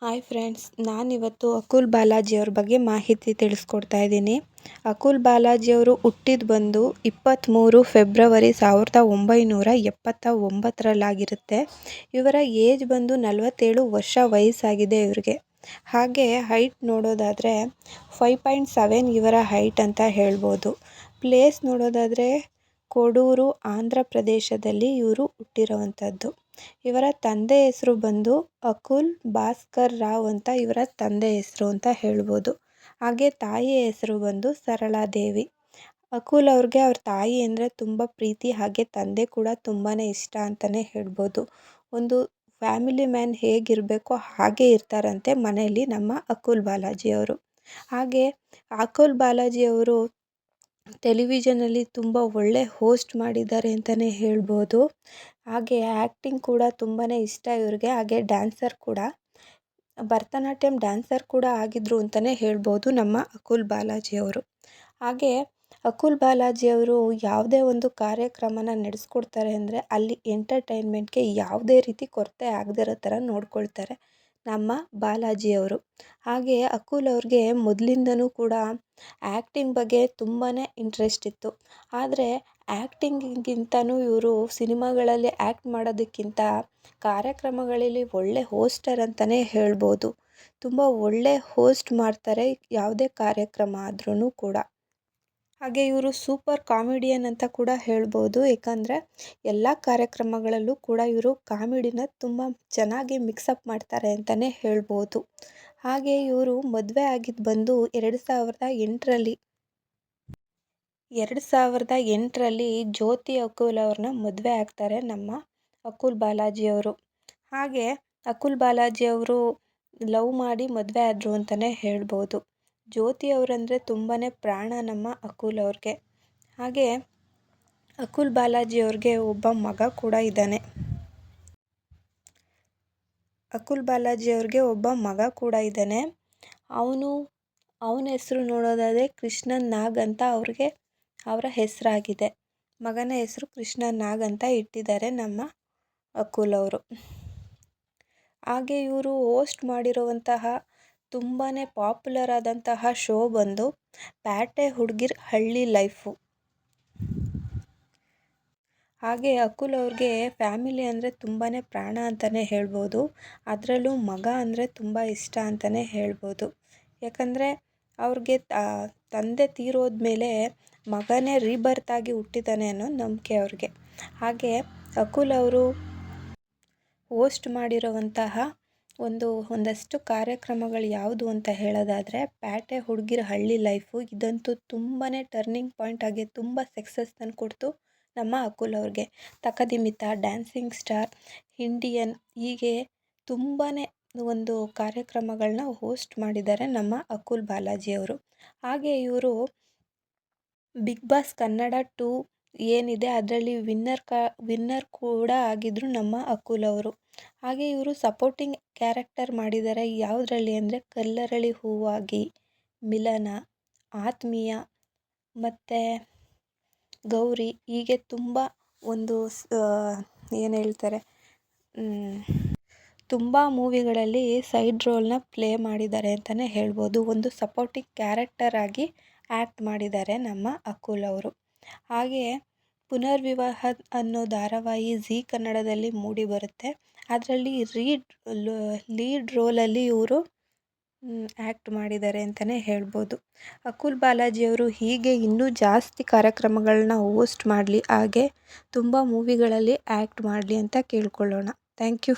Hi friends, ನಾನಿವತ್ತು ಅಕುಲ್ ಬಾಲಾಜಿಯವ್ರ ಬಗ್ಗೆ ಮಾಹಿತಿ ತಿಳಿಸ್ಕೊಡ್ತಾ ಇದ್ದೀನಿ. ಅಕುಲ್ ಬಾಲಾಜಿಯವರು ಹುಟ್ಟಿದ್ದು ಬಂದು 23 ಫೆಬ್ರವರಿ 1979 ಇವರ ಏಜ್ ಬಂದು 47 ವರ್ಷ ವಯಸ್ಸಾಗಿದೆ ಇವ್ರಿಗೆ. ಹಾಗೆ ಹೈಟ್ ನೋಡೋದಾದರೆ 5.7 ಇವರ ಹೈಟ್ ಅಂತ ಹೇಳ್ಬೋದು. ಪ್ಲೇಸ್ ನೋಡೋದಾದರೆ ಕೋಡೂರು, ಆಂಧ್ರ ಪ್ರದೇಶದಲ್ಲಿ ಇವರು ಹುಟ್ಟಿರುವಂಥದ್ದು. ಇವರ ತಂದೆ ಹೆಸರು ಬಂದು ಅಕುಲ್ ಭಾಸ್ಕರ್ ರಾವ್ ಅಂತ ಇವರ ತಂದೆ ಹೆಸರು ಅಂತ ಹೇಳ್ಬೋದು. ಹಾಗೆ ತಾಯಿ ಹೆಸರು ಬಂದು ಸರಳಾದೇವಿ. ಅಕುಲ್ ಅವ್ರಿಗೆ ಅವ್ರ ತಾಯಿ ಅಂದರೆ ತುಂಬ ಪ್ರೀತಿ, ಹಾಗೆ ತಂದೆ ಕೂಡ ತುಂಬಾ ಇಷ್ಟ ಅಂತಲೇ ಹೇಳ್ಬೋದು. ಒಂದು ಫ್ಯಾಮಿಲಿ ಮ್ಯಾನ್ ಹೇಗಿರಬೇಕೋ ಹಾಗೆ ಇರ್ತಾರಂತೆ ಮನೆಯಲ್ಲಿ ನಮ್ಮ ಅಕುಲ್ ಬಾಲಾಜಿಯವರು. ಹಾಗೆ ಅಕುಲ್ ಬಾಲಾಜಿಯವರು ಟೆಲಿವಿಷನಲ್ಲಿ ತುಂಬ ಒಳ್ಳೆ ಹೋಸ್ಟ್ ಮಾಡಿದ್ದಾರೆ ಅಂತಲೇ ಹೇಳ್ಬೋದು. ಹಾಗೆ ಆ್ಯಕ್ಟಿಂಗ್ ಕೂಡ ತುಂಬಾ ಇಷ್ಟ ಇವ್ರಿಗೆ. ಹಾಗೆ ಡ್ಯಾನ್ಸರ್ ಕೂಡ, ಭರತನಾಟ್ಯಂ ಡ್ಯಾನ್ಸರ್ ಕೂಡ ಆಗಿದ್ರು ಅಂತಲೇ ಹೇಳ್ಬೋದು ನಮ್ಮ ಅಕುಲ್ ಬಾಲಾಜಿಯವರು. ಹಾಗೆ ಅಕುಲ್ ಬಾಲಾಜಿಯವರು ಯಾವುದೇ ಒಂದು ಕಾರ್ಯಕ್ರಮನ ನಡೆಸ್ಕೊಡ್ತಾರೆ ಅಂದರೆ ಅಲ್ಲಿ ಎಂಟರ್ಟೈನ್ಮೆಂಟ್ಗೆ ಯಾವುದೇ ರೀತಿ ಕೊರತೆ ಆಗದಿರೋ ಥರ ನೋಡ್ಕೊಳ್ತಾರೆ ನಮ್ಮ ಬಾಲಾಜಿಯವರು. ಹಾಗೆ ಅಕುಲ್ ಅವ್ರಿಗೆ ಮೊದಲಿಂದನೂ ಕೂಡ ಆ್ಯಕ್ಟಿಂಗ್ ಬಗ್ಗೆ ತುಂಬಾ ಇಂಟ್ರೆಸ್ಟ್ ಇತ್ತು. ಆದರೆ ಆ್ಯಕ್ಟಿಂಗಿಗಿಂತನೂ ಇವರು ಸಿನಿಮಾಗಳಲ್ಲಿ ಆ್ಯಕ್ಟ್ ಮಾಡೋದಕ್ಕಿಂತ ಕಾರ್ಯಕ್ರಮಗಳಲ್ಲಿ ಒಳ್ಳೆ ಹೋಸ್ಟರ್ ಅಂತಲೇ ಹೇಳ್ಬೋದು. ತುಂಬ ಒಳ್ಳೆ ಹೋಸ್ಟ್ ಮಾಡ್ತಾರೆ ಯಾವುದೇ ಕಾರ್ಯಕ್ರಮ ಆದ್ರೂ ಕೂಡ. ಹಾಗೆ ಇವರು ಸೂಪರ್ ಕಾಮಿಡಿಯನ್ ಅಂತ ಕೂಡ ಹೇಳ್ಬೋದು. ಏಕೆಂದರೆ ಎಲ್ಲ ಕಾರ್ಯಕ್ರಮಗಳಲ್ಲೂ ಕೂಡ ಇವರು ಕಾಮಿಡಿನ ತುಂಬ ಚೆನ್ನಾಗಿ ಮಿಕ್ಸಪ್ ಮಾಡ್ತಾರೆ ಅಂತಲೇ ಹೇಳ್ಬೋದು. ಹಾಗೆ ಇವರು ಮದುವೆ ಆಗಿದ್ದು ಬಂದು 2008ರಲ್ಲಿ ಜ್ಯೋತಿ ಅಕುಲ್ ಅವ್ರನ್ನ ಮದುವೆ ಆಗ್ತಾರೆ ನಮ್ಮ ಅಕುಲ್ ಬಾಲಾಜಿಯವರು. ಹಾಗೆ ಅಕುಲ್ ಬಾಲಾಜಿಯವರು ಲವ್ ಮಾಡಿ ಮದುವೆ ಆದರು ಅಂತಲೇ ಹೇಳ್ಬೋದು. ಜ್ಯೋತಿ ಅವರಂದರೆ ತುಂಬಾ ಪ್ರಾಣ ನಮ್ಮ ಅಕುಲ್ ಅವ್ರಿಗೆ. ಹಾಗೆ ಅಕುಲ್ ಬಾಲಾಜಿಯವ್ರಿಗೆ ಒಬ್ಬ ಮಗ ಕೂಡ ಇದ್ದಾನೆ. ಅವನ ಹೆಸರು ನೋಡೋದಾದರೆ ಕೃಷ್ಣನ್ ನಾಗ್ ಅಂತ ಅವರ ಹೆಸರಾಗಿದೆ. ಮಗನ ಹೆಸರು ಕೃಷ್ಣನ್ ನಾಗ್ ಅಂತ ಇಟ್ಟಿದ್ದಾರೆ ನಮ್ಮ ಅಕುಲ್ ಅವರು. ಹಾಗೆ ಇವರು ಹೋಸ್ಟ್ ಮಾಡಿರುವಂತಹ ತುಂಬಾ ಪಾಪ್ಯುಲರ್ ಆದಂತಹ ಶೋ ಬಂದು ಪ್ಯಾಟೆ ಹುಡುಗಿರ್ ಹಳ್ಳಿ ಲೈಫು. ಹಾಗೆ ಅಕುಲ್ ಅವ್ರಿಗೆ ಫ್ಯಾಮಿಲಿ ಅಂದರೆ ತುಂಬಾ ಪ್ರಾಣ ಅಂತಲೇ ಹೇಳ್ಬೋದು. ಅದರಲ್ಲೂ ಮಗ ಅಂದರೆ ತುಂಬ ಇಷ್ಟ ಅಂತಲೇ ಹೇಳ್ಬೋದು. ಯಾಕಂದರೆ ಅವ್ರಿಗೆ ತಂದೆ ತೀರೋದ್ಮೇಲೆ ಮಗನೇ ರೀಬರ್ತ್ ಆಗಿ ಹುಟ್ಟಿದ್ದಾನೆ ಅನ್ನೋ ನಂಬಿಕೆ ಅವ್ರಿಗೆ. ಹಾಗೆ ಅಕುಲ್ ಅವರು ಹೋಸ್ಟ್ ಮಾಡಿರುವಂತಹ ಒಂದಷ್ಟು ಕಾರ್ಯಕ್ರಮಗಳು ಯಾವುದು ಅಂತ ಹೇಳೋದಾದರೆ ಪ್ಯಾಟೆ ಹುಡುಗಿರ ಹಳ್ಳಿ ಲೈಫು. ಇದಂತೂ ತುಂಬಾ ಟರ್ನಿಂಗ್ ಪಾಯಿಂಟ್ ಆಗಿ ತುಂಬ ಸಕ್ಸಸ್ ತಂದುಕೊಡ್ತು ನಮ್ಮ ಅಕುಲ್ ಅವ್ರಿಗೆ. ತಕಧಿಮಿತ, ಡ್ಯಾನ್ಸಿಂಗ್ ಸ್ಟಾರ್, ಇಂಡಿಯನ್, ಹೀಗೆ ತುಂಬಾ ಒಂದು ಕಾರ್ಯಕ್ರಮಗಳನ್ನ ಹೋಸ್ಟ್ ಮಾಡಿದ್ದಾರೆ ನಮ್ಮ ಅಕುಲ್ ಬಾಲಾಜಿಯವರು. ಹಾಗೆ ಇವರು ಬಿಗ್ ಬಾಸ್ ಕನ್ನಡ 2 ಏನಿದೆ ಅದರಲ್ಲಿ ವಿನ್ನರ್ ಕೂಡ ಆಗಿದ್ರು ನಮ್ಮ ಅಕುಲ್ ಅವರು. ಹಾಗೆ ಇವರು ಸಪೋರ್ಟಿಂಗ್ ಕ್ಯಾರೆಕ್ಟರ್ ಮಾಡಿದ್ದಾರೆ. ಯಾವುದರಲ್ಲಿ ಅಂದರೆ ಕಲ್ಲರಳಿ ಹೂವಾಗಿ, ಮಿಲನ, ಆತ್ಮೀಯ ಮತ್ತು ಗೌರಿ, ಹೀಗೆ ತುಂಬ ಒಂದು ಏನು ಹೇಳ್ತಾರೆ ತುಂಬ ಮೂವಿಗಳಲ್ಲಿ ಸೈಡ್ ರೋಲ್ನ ಪ್ಲೇ ಮಾಡಿದ್ದಾರೆ ಅಂತಲೇ ಹೇಳ್ಬೋದು. ಒಂದು ಸಪೋರ್ಟಿಂಗ್ ಕ್ಯಾರೆಕ್ಟರ್ ಆಗಿ ಆ್ಯಕ್ಟ್ ಮಾಡಿದ್ದಾರೆ ನಮ್ಮ ಅಕುಲ್ ಅವರು. ಹಾಗೆ ಪುನರ್ವಿವಾಹ ಅನ್ನೋ ಧಾರಾವಾಹಿ ಝೀ ಕನ್ನಡದಲ್ಲಿ ಮೂಡಿ ಬರುತ್ತೆ. ಅದರಲ್ಲಿ ಲೀಡ್ ರೋಲಲ್ಲಿ ಇವರು ಆ್ಯಕ್ಟ್ ಮಾಡಿದ್ದಾರೆ ಅಂತಲೇ ಹೇಳ್ಬೋದು. ಅಕುಲ್ ಬಾಲಾಜಿಯವರು ಹೀಗೆ ಇನ್ನೂ ಜಾಸ್ತಿ ಕಾರ್ಯಕ್ರಮಗಳನ್ನ ಹೋಸ್ಟ್ ಮಾಡಲಿ, ಹಾಗೆ ತುಂಬ ಮೂವಿಗಳಲ್ಲಿ ಆ್ಯಕ್ಟ್ ಮಾಡಲಿ ಅಂತ ಕೇಳ್ಕೊಳ್ಳೋಣ. Thank you.